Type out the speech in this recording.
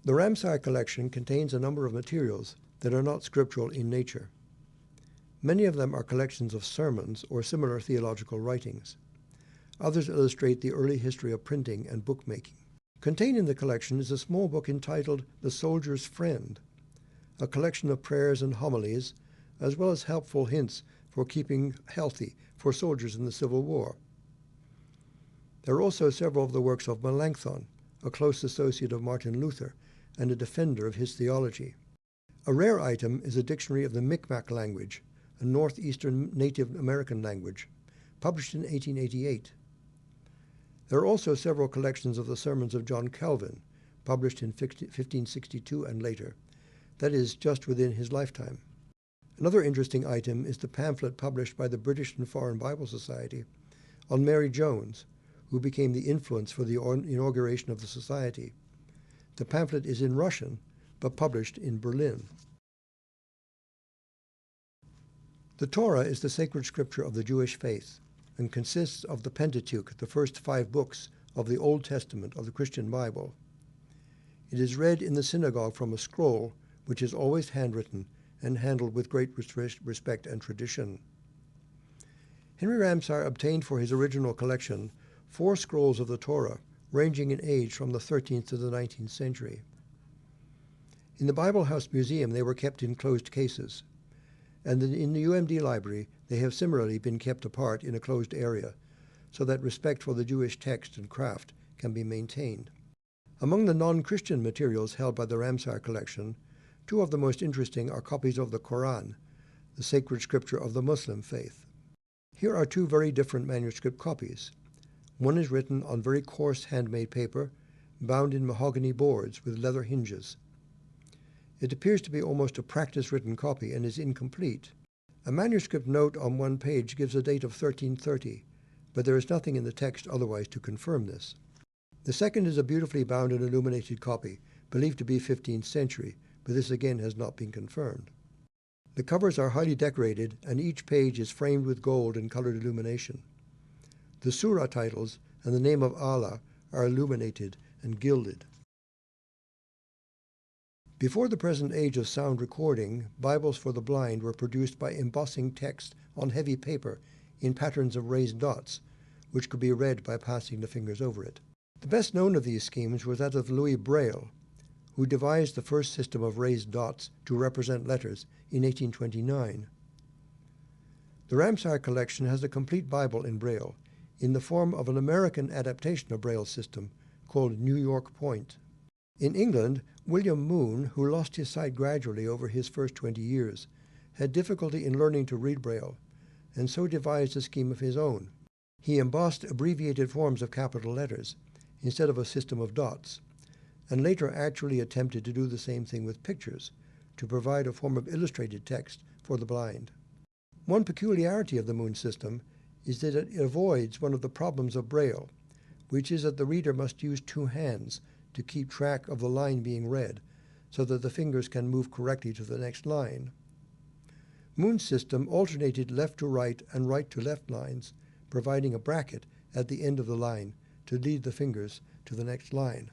The Ramsar collection contains a number of materials that are not scriptural in nature. Many of them are collections of sermons or similar theological writings. Others illustrate the early history of printing and bookmaking. Contained in the collection is a small book entitled The Soldier's Friend, a collection of prayers and homilies, as well as helpful hints for keeping healthy for soldiers in the Civil War. There are also several of the works of Melanchthon, a close associate of Martin Luther and a defender of his theology. A rare item is a dictionary of the Micmac language, a northeastern Native American language, published in 1888. There are also several collections of the sermons of John Calvin, published in 1562 and later, that is, just within his lifetime. Another interesting item is the pamphlet published by the British and Foreign Bible Society on Mary Jones, who became the influence for the inauguration of the society. The pamphlet is in Russian, but published in Berlin. The Torah is the sacred scripture of the Jewish faith and consists of the Pentateuch, the first 5 books of the Old Testament of the Christian Bible. It is read in the synagogue from a scroll, which is always handwritten and handled with great respect and tradition. Henry Ramsar obtained for his original collection 4 scrolls of the Torah, ranging in age from the 13th to the 19th century. In the Bible House Museum, they were kept in closed cases, and in the UMD library, they have similarly been kept apart in a closed area, so that respect for the Jewish text and craft can be maintained. Among the non-Christian materials held by the Ramsar collection, 2 of the most interesting are copies of the Qu'ran, the sacred scripture of the Muslim faith. Here are 2 very different manuscript copies. One is written on very coarse handmade paper, bound in mahogany boards with leather hinges. It appears to be almost a practice-written copy and is incomplete. A manuscript note on one page gives a date of 1330, but there is nothing in the text otherwise to confirm this. The second is a beautifully bound and illuminated copy, believed to be 15th century, but this again has not been confirmed. The covers are highly decorated, and each page is framed with gold and colored illumination. The surah titles and the name of Allah are illuminated and gilded. Before the present age of sound recording, Bibles for the blind were produced by embossing text on heavy paper in patterns of raised dots, which could be read by passing the fingers over it. The best known of these schemes was that of Louis Braille, who devised the first system of raised dots to represent letters in 1829. The Ramsar collection has a complete Bible in Braille, in the form of an American adaptation of Braille's system called New York Point. In England, William Moon, who lost his sight gradually over his first 20 years, had difficulty in learning to read Braille, and so devised a scheme of his own. He embossed abbreviated forms of capital letters instead of a system of dots, and later actually attempted to do the same thing with pictures, to provide a form of illustrated text for the blind. One peculiarity of the Moon system is that it avoids one of the problems of Braille, which is that the reader must use 2 hands to keep track of the line being read, so that the fingers can move correctly to the next line. Moon's system alternated left to right and right to left lines, providing a bracket at the end of the line to lead the fingers to the next line.